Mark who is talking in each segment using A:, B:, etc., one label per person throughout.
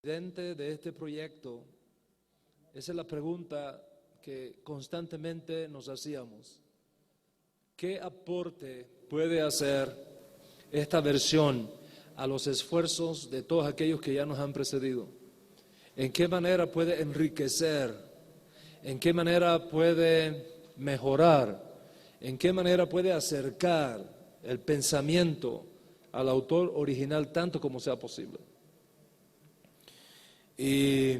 A: presidente de este proyecto, esa es la pregunta que constantemente nos hacíamos. ¿Qué aporte puede hacer esta versión a los esfuerzos de todos aquellos que ya nos han precedido? ¿En qué manera puede enriquecer? ¿En qué manera puede mejorar? ¿En qué manera puede acercar el pensamiento al autor original tanto como sea posible? Y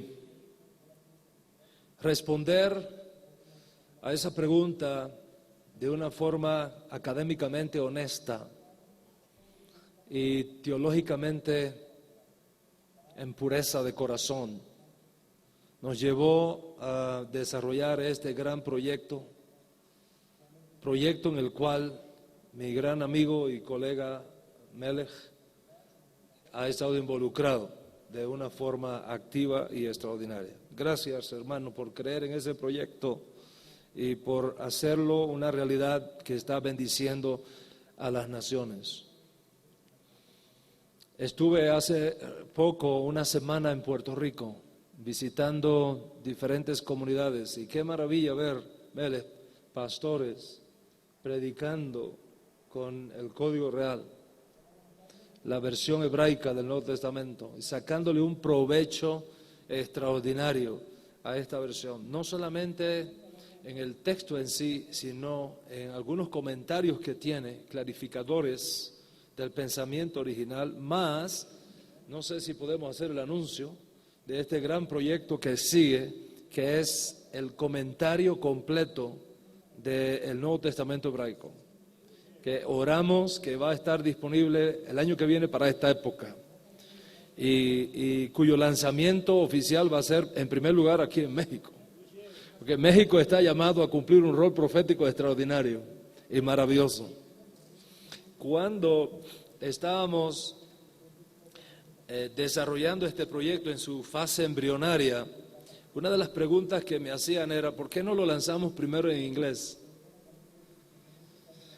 A: responder a esa pregunta de una forma académicamente honesta y teológicamente en pureza de corazón nos llevó a desarrollar este gran proyecto en el cual mi gran amigo y colega Melech ha estado involucrado de una forma activa y extraordinaria. Gracias, hermano, por creer en ese proyecto y por hacerlo una realidad que está bendiciendo a las naciones. Estuve hace poco, una semana en Puerto Rico, visitando diferentes comunidades, y qué maravilla ver, pastores predicando con el Código Real, la versión hebraica del Nuevo Testamento, y sacándole un provecho extraordinario a esta versión, no solamente en el texto en sí, sino en algunos comentarios que tiene, clarificadores del pensamiento original, más, no sé si podemos hacer el anuncio de este gran proyecto que sigue, que es el comentario completo del Nuevo Testamento hebraico, que oramos que va a estar disponible el año que viene para esta época, y cuyo lanzamiento oficial va a ser en primer lugar aquí en México, porque México está llamado a cumplir un rol profético extraordinario y maravilloso. Cuando estábamos desarrollando este proyecto en su fase embrionaria, una de las preguntas que me hacían era: ¿por qué no lo lanzamos primero en inglés?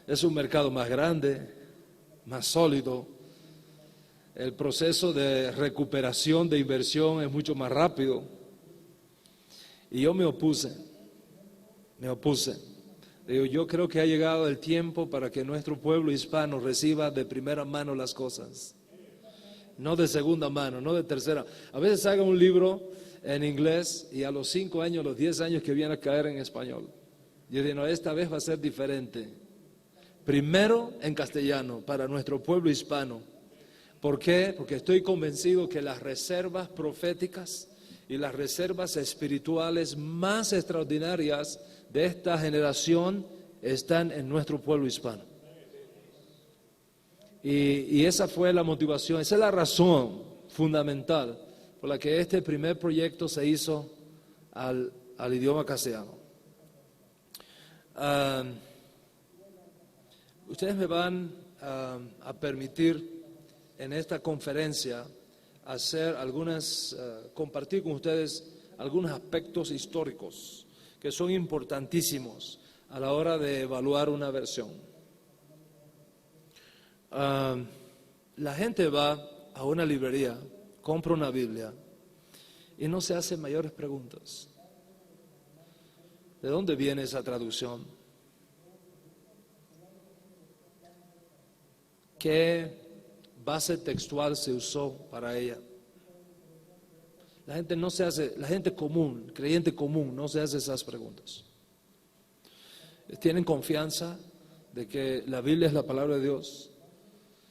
A: Es un mercado más grande, más sólido, el proceso de recuperación de inversión es mucho más rápido. Y yo me opuse. Digo, yo creo que ha llegado el tiempo para que nuestro pueblo hispano reciba de primera mano las cosas, no de segunda mano, no de tercera. A veces haga un libro en inglés y a los 5 años, los 10 años que viene a caer en español. Yo digo, no, esta vez va a ser diferente. Primero en castellano, para nuestro pueblo hispano. ¿Por qué? Porque estoy convencido que las reservas proféticas y las reservas espirituales más extraordinarias de esta generación están en nuestro pueblo hispano. Y esa fue la motivación, esa es la razón fundamental por la que este primer proyecto se hizo al idioma castellano. Ustedes me van a permitir en esta conferencia hacer compartir con ustedes algunos aspectos históricos que son importantísimos a la hora de evaluar una versión. La gente va a una librería, compra una Biblia y no se hace mayores preguntas. ¿De dónde viene esa traducción? ¿Qué base textual se usó para ella? La gente común, creyente común, no se hace esas preguntas. Tienen confianza de que la Biblia es la palabra de Dios.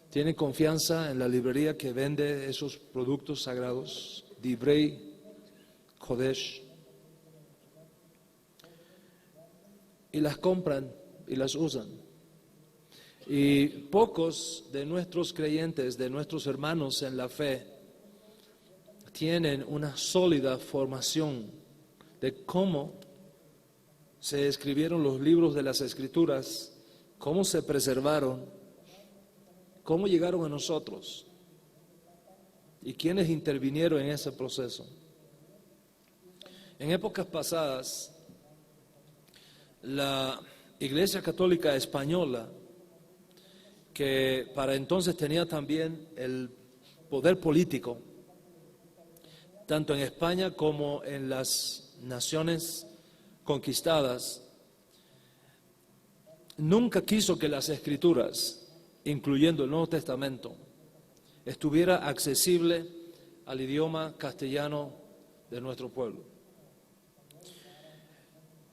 A: Tienen confianza en la librería que vende esos productos sagrados, Divrei Kodesh, y las compran y las usan. Y pocos de nuestros creyentes, de nuestros hermanos en la fe, tienen una sólida formación de cómo se escribieron los libros de las Escrituras, cómo se preservaron, cómo llegaron a nosotros y quiénes intervinieron en ese proceso. En épocas pasadas, la Iglesia Católica Española, que para entonces tenía también el poder político, tanto en España como en las naciones conquistadas, nunca quiso que las Escrituras, incluyendo el Nuevo Testamento, estuviera accesible al idioma castellano de nuestro pueblo.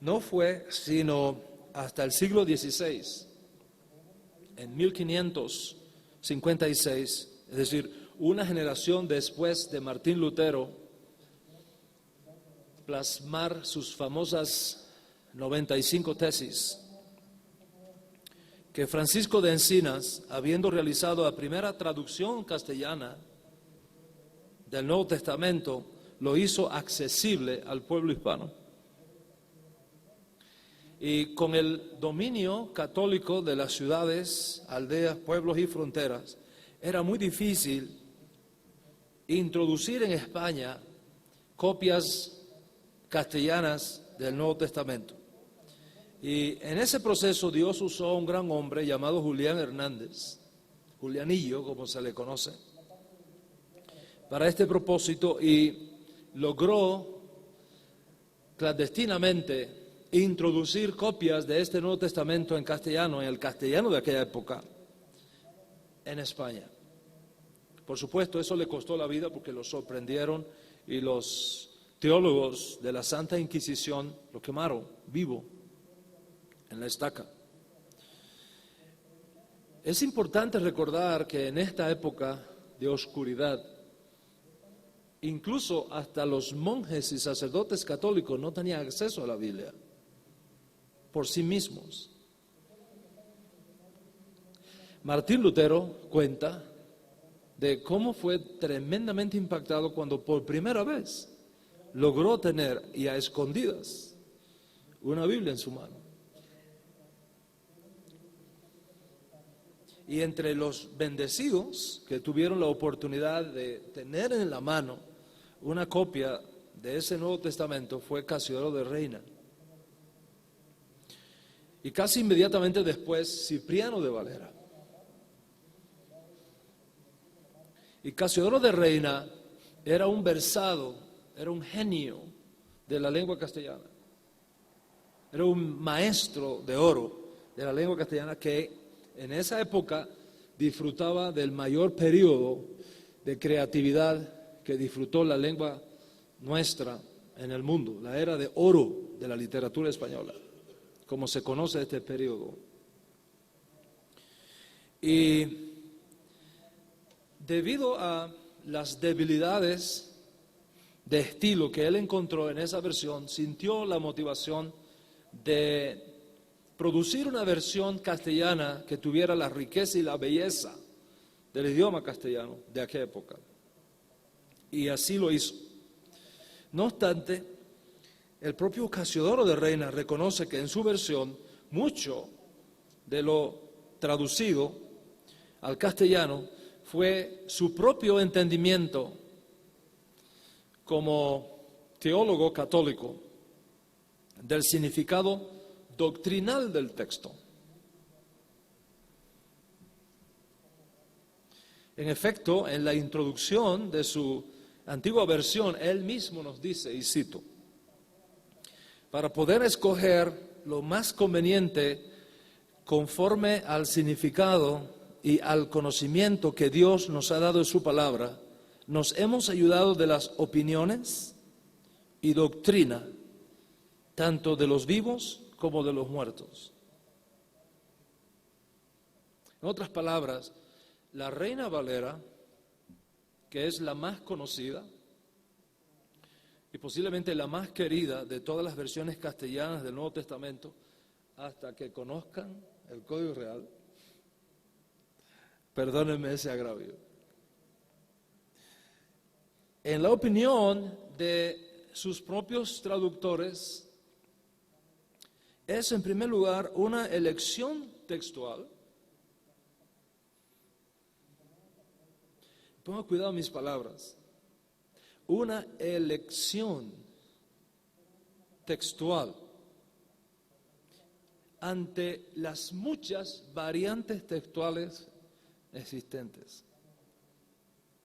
A: No fue sino hasta el siglo XVI, en 1556, es decir, una generación después de Martín Lutero plasmar sus famosas 95 tesis, que Francisco de Encinas, habiendo realizado la primera traducción castellana del Nuevo Testamento, lo hizo accesible al pueblo hispano. Y con el dominio católico de las ciudades, aldeas, pueblos y fronteras, era muy difícil introducir en España copias castellanas del Nuevo Testamento. Y en ese proceso Dios usó a un gran hombre llamado Julián Hernández, Julianillo como se le conoce, para este propósito, y logró clandestinamente introducir copias de este Nuevo Testamento en castellano, en el castellano de aquella época, en España. Por supuesto, eso le costó la vida porque lo sorprendieron y los teólogos de la Santa Inquisición lo quemaron vivo en la estaca. Es importante recordar que en esta época de oscuridad, incluso hasta los monjes y sacerdotes católicos no tenían acceso a la Biblia por sí mismos. Martín Lutero cuenta de cómo fue tremendamente impactado cuando por primera vez logró tener, y a escondidas, una Biblia en su mano. Y entre los bendecidos que tuvieron la oportunidad de tener en la mano una copia de ese Nuevo Testamento fue Casiodoro de Reina. Y casi inmediatamente después, Cipriano de Valera. Y Casiodoro de Reina era un versado, era un genio de la lengua castellana. Era un maestro de oro de la lengua castellana que en esa época disfrutaba del mayor periodo de creatividad que disfrutó la lengua nuestra en el mundo, la era de oro de la literatura española, como se conoce este periodo. Y debido a las debilidades de estilo que él encontró en esa versión, sintió la motivación de producir una versión castellana que tuviera la riqueza y la belleza del idioma castellano de aquella época. Y así lo hizo. No obstante, el propio Casiodoro de Reina reconoce que en su versión mucho de lo traducido al castellano fue su propio entendimiento como teólogo católico del significado doctrinal del texto. En efecto, en la introducción de su antigua versión, él mismo nos dice, y cito: para poder escoger lo más conveniente conforme al significado y al conocimiento que Dios nos ha dado en su palabra, nos hemos ayudado de las opiniones y doctrina, tanto de los vivos como de los muertos. En otras palabras, la Reina Valera, que es la más conocida y posiblemente la más querida de todas las versiones castellanas del Nuevo Testamento, hasta que conozcan el Código Real, perdónenme ese agravio. En la opinión de sus propios traductores, es en primer lugar una elección textual. Ponga cuidado a mis palabras. Una elección textual ante las muchas variantes textuales existentes.